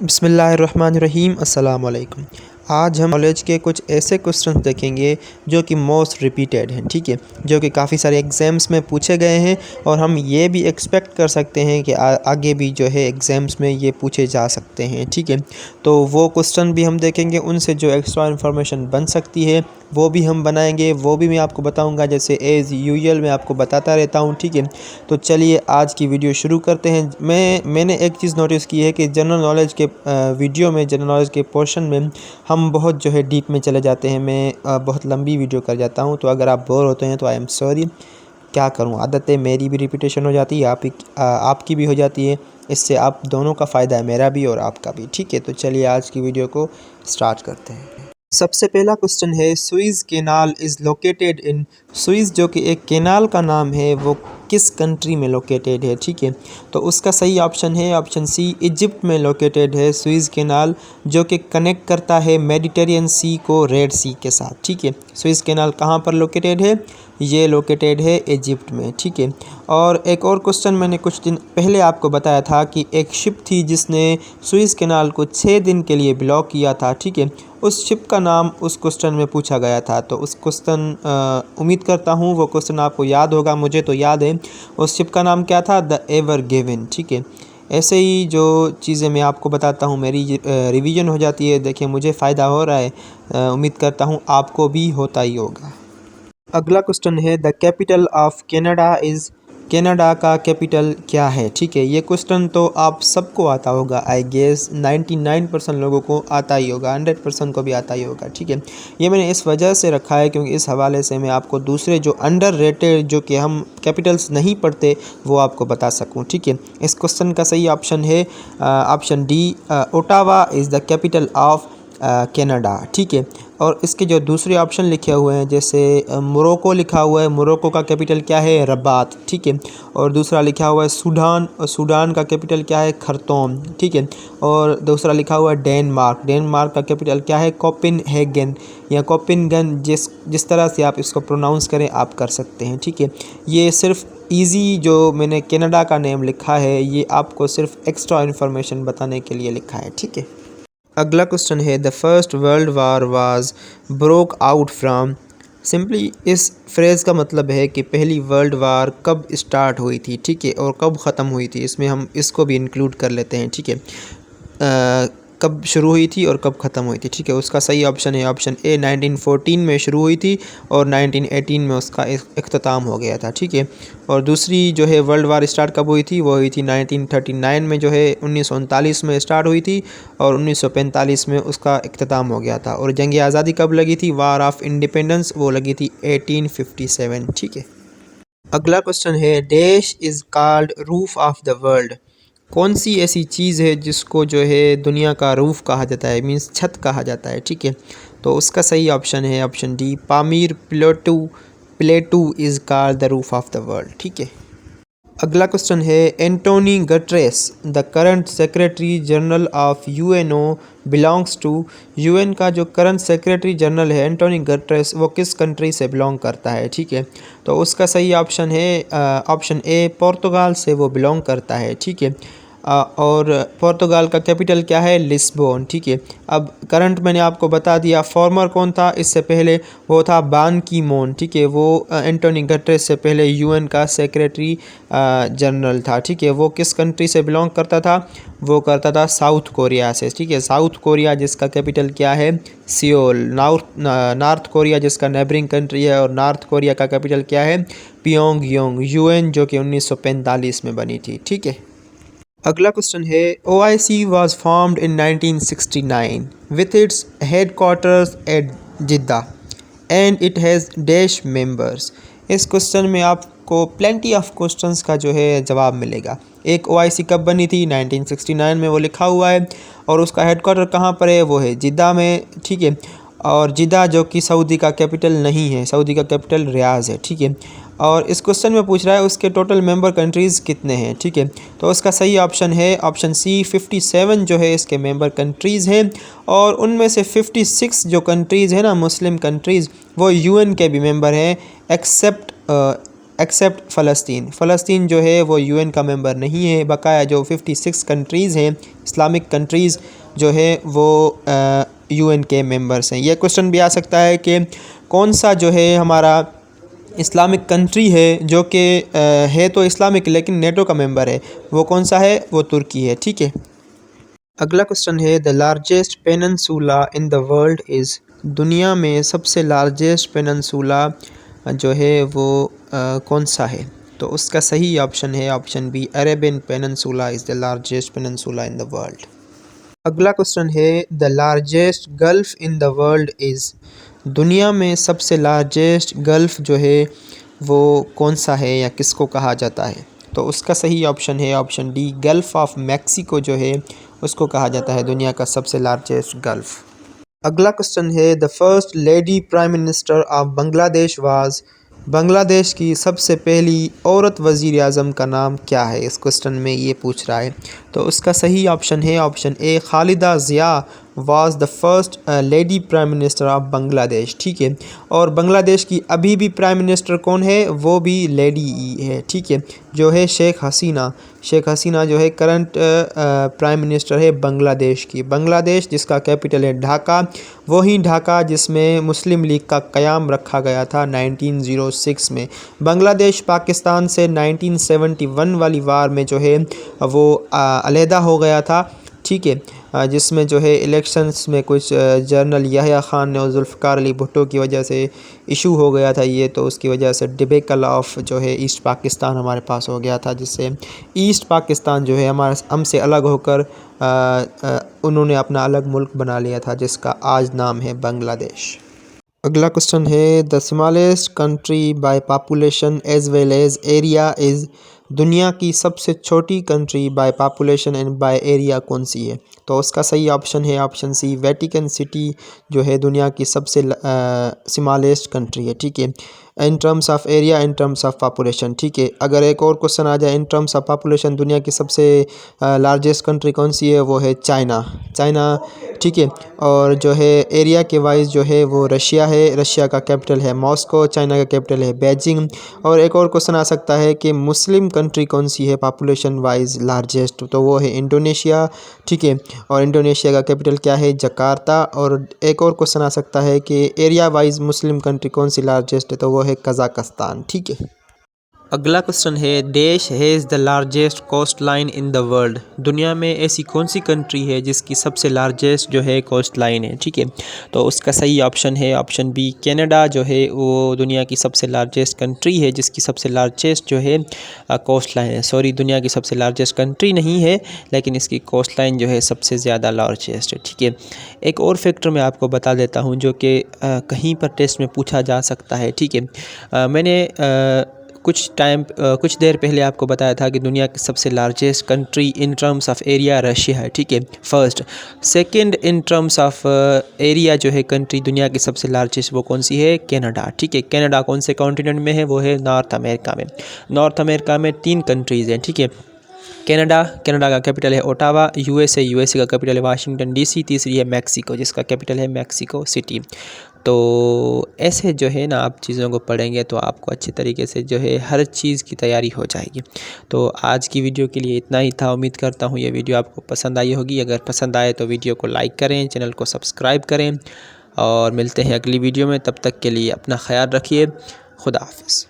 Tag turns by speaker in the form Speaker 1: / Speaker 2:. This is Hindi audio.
Speaker 1: बिस्मिल्लाहिर्रहमानिर्रहीम अस्सलाम वालेकुम। आज हम नॉलेज के कुछ ऐसे क्वेश्चन देखेंगे जो कि मोस्ट रिपीटेड हैं, ठीक है, जो कि काफ़ी सारे एग्ज़ाम्स में पूछे गए हैं और हम ये भी एक्सपेक्ट कर सकते हैं कि आगे भी जो है एग्ज़ाम्स में ये पूछे जा सकते हैं, ठीक है। तो वो क्वेश्चन भी हम देखेंगे, उनसे जो एक्स्ट्रा इन्फॉर्मेशन बन सकती है वो भी हम बनाएंगे, वो भी मैं आपको बताऊंगा, जैसे एज़ यूजुअल मैं आपको बताता रहता हूं, ठीक है। तो चलिए आज की वीडियो शुरू करते हैं। मैंने एक चीज़ नोटिस की है कि जनरल नॉलेज के वीडियो में, जनरल नॉलेज के पोर्शन में हम बहुत जो है डीप में चले जाते हैं। मैं बहुत लंबी वीडियो कर जाता हूं, तो अगर आप बोर होते हैं तो आई एम सॉरी। क्या करूं, आदत है, मेरी भी रिपीटेशन हो जाती है, आपकी भी हो जाती है। इससे आप दोनों का फ़ायदा है, मेरा भी और आपका भी, ठीक है। तो चलिए आज की वीडियो को स्टार्ट करते हैं। सबसे पहला क्वेश्चन है, सुइज़ कैनाल इज़ लोकेटेड इन, सुइज़ जो कि एक कैनाल का नाम है, वो किस कंट्री में लोकेटेड है, ठीक है। तो उसका सही ऑप्शन है ऑप्शन सी, इजिप्ट में लोकेटेड है सुइज़ कैनाल, जो कि कनेक्ट करता है मेडिटेरियन सी को रेड सी के साथ, ठीक है। सुइज़ कैनाल कहाँ पर लोकेटेड है? ये लोकेटेड है इजिप्ट में, ठीक है। और एक और क्वेश्चन मैंने कुछ दिन पहले आपको बताया था कि एक शिप थी जिसने सुइज़ कैनाल को 6 दिन के लिए ब्लॉक किया था, ठीक है। उस शिप का नाम उस क्वेश्चन में पूछा गया था। तो उस क्वेश्चन उम्मीद करता हूँ वो क्वेश्चन आपको याद होगा, मुझे तो याद है। उस शिप का नाम क्या था? द एवर गिवन, ठीक है। ऐसे ही जो चीज़ें मैं आपको बताता हूँ मेरी रिवीजन हो जाती है। देखिए मुझे फ़ायदा हो रहा है, उम्मीद करता हूँ आपको भी होता ही होगा। अगला क्वेश्चन है, the capital of Canada is, Canada का कैपिटल क्या है, ठीक है। ये क्वेश्चन तो आप सबको आता होगा, आई गेस 99% लोगों को आता ही होगा, 100% को भी आता ही होगा, ठीक है। ये मैंने इस वजह से रखा है क्योंकि इस हवाले से मैं आपको दूसरे जो अंडर रेटेड, जो कि हम कैपिटल्स नहीं पढ़ते, वो आपको बता सकूं, ठीक है। इस क्वेश्चन का सही ऑप्शन है option D, Ottawa is the capital of Canada, ठीक है। और इसके जो दूसरे ऑप्शन लिखे हुए हैं, जैसे मोरक्को लिखा हुआ है, मोरक्को का कैपिटल क्या है? रबात, ठीक है। और दूसरा लिखा हुआ है सूडान, और सूडान का कैपिटल क्या है? खर्तूम, ठीक है। और दूसरा लिखा हुआ है डेनमार्क, डेनमार्क का कैपिटल क्या है? कोपेनहेगन या कोपेनगन, जिस तरह से आप इसको प्रोनाउंस करें आप कर सकते हैं, ठीक है। ये सिर्फ इजी जो मैंने कनाडा का नेम लिखा है, ये आपको सिर्फ एक्स्ट्रा इन्फॉर्मेशन बताने के लिए लिखा है, ठीक है। अगला क्वेश्चन है, the first world war was broke out from, simply इस फ्रेज़ का मतलब है कि पहली वर्ल्ड वार कब स्टार्ट हुई थी, ठीक है, और कब ख़त्म हुई थी। इसमें हम इसको भी इंक्लूड कर लेते हैं, ठीक है। कब शुरू हुई थी और कब ख़त्म हुई थी, ठीक है। उसका सही ऑप्शन है ऑप्शन ए, 1914 में शुरू हुई थी और 1918 में उसका इख्तिताम हो गया था, ठीक है। और दूसरी जो है वर्ल्ड वार स्टार्ट कब हुई थी? वो हुई थी 1939 में, जो है 1939 में स्टार्ट हुई थी और 1945 में उसका इख्तिताम हो गया था। और जंग आज़ादी कब लगी थी? वार ऑफ इंडिपेंडेंस, वो लगी थी 1857, ठीक है। अगला क्वेश्चन है, dash is called roof of the world, कौन सी ऐसी चीज़ है जिसको जो है दुनिया का रूफ कहा जाता है, मीन्स छत कहा जाता है, ठीक है। तो उसका सही ऑप्शन है option D, Pamir plateau, plateau is called the roof of the world, ठीक है। अगला क्वेश्चन है, Antonio Guterres the current secretary general of UNO belongs to, UN का जो करंट सेक्रेटरी जनरल है एंटोनी गटरेस, वो किस कंट्री से बिलोंग करता है, ठीक है। तो उसका सही ऑप्शन है ऑप्शन ए, पुर्तगाल से वो बिलोंग करता है, ठीक है। और पुर्तगाल का कैपिटल क्या है? लिस्बोन, ठीक है। अब करंट मैंने आपको बता दिया, फॉर्मर कौन था इससे पहले? वो था बान की मोन, ठीक है। वो एंटोनी गटरेस से पहले यूएन का सेक्रेटरी जनरल था, ठीक है। वो किस कंट्री से बिलोंग करता था? वो करता था साउथ कोरिया से, ठीक है। साउथ कोरिया जिसका कैपिटल क्या है? सियोल। नॉर्थ कोरिया जिसका नेबरिंग कंट्री है, और नॉर्थ कोरिया का कैपिटल क्या है? पियोंगयांग। यूएन जो कि 1945 में बनी थी, ठीक है। अगला क्वेश्चन है, OIC was formed in 1969 with its headquarters at Jeddah and it has dash members। इस क्वेश्चन में आपको प्लेंटी ऑफ क्वेश्चंस का जो है जवाब मिलेगा। एक OIC कब बनी थी? 1969 में, वो लिखा हुआ है। और उसका हेडक्वार्टर कहाँ पर है? वो है जिद्दा में, ठीक है। और जिद्दा जो कि सऊदी का कैपिटल नहीं है, सऊदी का कैपिटल रियाज है, ठीक है। और इस क्वेश्चन में पूछ रहा है उसके टोटल मेंबर कंट्रीज़ कितने हैं, ठीक है। तो उसका सही ऑप्शन है ऑप्शन सी, 57 जो है इसके मेंबर कंट्रीज़ हैं। और उनमें से 56 जो कंट्रीज़ हैं ना, मुस्लिम कंट्रीज़, वो यूएन के भी मेंबर हैं, एक्सेप्ट एक्सेप्ट फ़लस्तीन। फ़लस्तीन जो है वो यूएन का मेंबर नहीं है। बकाया जो 56 कंट्रीज़ हैं, इस्लामिक कंट्रीज़ जो है वो यूएन के मेंबर्स हैं। ये क्वेश्चन भी आ सकता है कि कौन सा जो है हमारा इस्लामिक कंट्री है जो कि है तो इस्लामिक लेकिन नेटो का मेंबर है, वो कौन सा है? वो तुर्की है। ठीक है, अगला क्वेश्चन है the largest peninsula in the world is. दुनिया में सबसे लार्जेस्ट पेनिनसुला जो है वो कौन सा है? तो उसका सही ऑप्शन है option B, Arabian peninsula is the largest peninsula in the world. अगला क्वेश्चन है the largest gulf in the world is. दुनिया में सबसे लार्जेस्ट गल्फ़ जो है वो कौन सा है या किसको कहा जाता है? तो उसका सही ऑप्शन है option D, gulf of Mexico जो है उसको कहा जाता है दुनिया का सबसे लार्जेस्ट गल्फ़। अगला क्वेश्चन है the first lady prime minister of Bangladesh was. Bangladesh की सबसे पहली औरत वज़ीर आज़म का नाम क्या है? इस क्वेश्चन में ये पूछ रहा है। तो उसका सही ऑप्शन है option A, Khaleda Zia was the first lady prime minister of Bangladesh. ठीक है, और बांग्लादेश की अभी भी प्राइम मिनिस्टर कौन है? वो भी लेडी ही है। ठीक है, जो है शेख हसीना। शेख हसीना जो है करंट प्राइम मिनिस्टर है बांग्लादेश की। बांग्लादेश जिसका कैपिटल है ढाका, वही ढाका जिसमें मुस्लिम लीग का क़याम रखा गया था 1906 में। बांग्लादेश पाकिस्तान से 1971 वाली वार में जो है वो अलहदा हो गया था। ठीक है, जिसमें जो है इलेक्शंस में कुछ जनरल याह्या खान और जुल्फ़िकार अली भुट्टो की वजह से इशू हो गया था ये, तो उसकी वजह से डिबेकल ऑफ जो है ईस्ट पाकिस्तान हमारे पास हो गया था, जिससे ईस्ट पाकिस्तान जो है हमारे हमसे अलग होकर उन्होंने अपना अलग मुल्क बना लिया था जिसका आज नाम है बांग्लादेश। अगला क्वेश्चन है the smallest country by population as well as area is. दुनिया की सबसे छोटी country by population and by area कौन सी है? तो उसका सही ऑप्शन है ऑप्शन सी, वेटिकन सिटी जो है दुनिया की सबसे स्मॉलेस्ट कंट्री है। ठीक है, in terms of area, in terms of population. ठीक है, अगर एक और क्वेश्चन आ जाए इन टर्म्स ऑफ पॉपुलेशन, दुनिया की सबसे लार्जेस्ट कंट्री कौन सी है? वो है चाइना। चाइना, ठीक है, और जो है एरिया के वाइज जो है वो रशिया है। रशिया का कैपिटल है मॉस्को, चाइना का कैपिटल है बीजिंग। और एक और क्वेश्चन आ सकता है कि मुस्लिम कंट्री कौन सी है पॉपुलेशन वाइज लार्जेस्ट? तो वो है इंडोनेशिया। ठीक है, और इंडोनेशिया का कैपिटल क्या है? जकार्ता। और एक और क्वेश्चन आ सकता है कि एरिया वाइज मुस्लिम कंट्री कौन सी लार्जेस्ट है? तो वो है कज़ाकिस्तान। ठीक है, अगला क्वेश्चन है देश has the largest coastline in the world. दुनिया में ऐसी कौन सी कंट्री है जिसकी सबसे लार्जेस्ट जो है कोस्ट लाइन है? ठीक है, तो उसका सही ऑप्शन है ऑप्शन बी, कनाडा जो है वो दुनिया की सबसे लार्जेस्ट कंट्री है जिसकी सबसे लार्जेस्ट जो है कोस्ट लाइन है। सॉरी, दुनिया की सबसे लार्जेस्ट कंट्री नहीं है लेकिन इसकी कोस्ट लाइन जो है सबसे ज़्यादा लार्जेस्ट है। ठीक है, एक और फैक्टर मैं आपको बता देता हूँ जो कि कहीं पर टेस्ट में पूछा जा सकता है। ठीक है, मैंने कुछ देर पहले आपको बताया था कि दुनिया की सबसे largest country in terms of area Russia है। ठीक है, first. Second in terms of area जो है कंट्री दुनिया की सबसे लार्जेस्ट वो कौन सी है? कनाडा। ठीक है, कनाडा कौन से कॉन्टिनेंट में है? वो है नॉर्थ अमेरिका में। नॉर्थ अमेरिका में 3 कंट्रीज़ हैं। ठीक है, कनाडा का कैपिटल है ओटावा। यूएसए का कैपिटल है वाशिंगटन डीसी। तीसरी है मैक्सिको जिसका कैपिटल है मैक्सिको सिटी। तो ऐसे जो है ना आप चीज़ों को पढ़ेंगे तो आपको अच्छे तरीके से जो है हर चीज़ की तैयारी हो जाएगी। तो आज की वीडियो के लिए इतना ही था। उम्मीद करता हूँ ये वीडियो आपको पसंद आई होगी। अगर पसंद आए तो वीडियो को लाइक करें, चैनल को सब्सक्राइब करें और मिलते हैं अगली वीडियो में। तब तक के लिए अपना ख्याल रखिए। खुदा हाफिज़।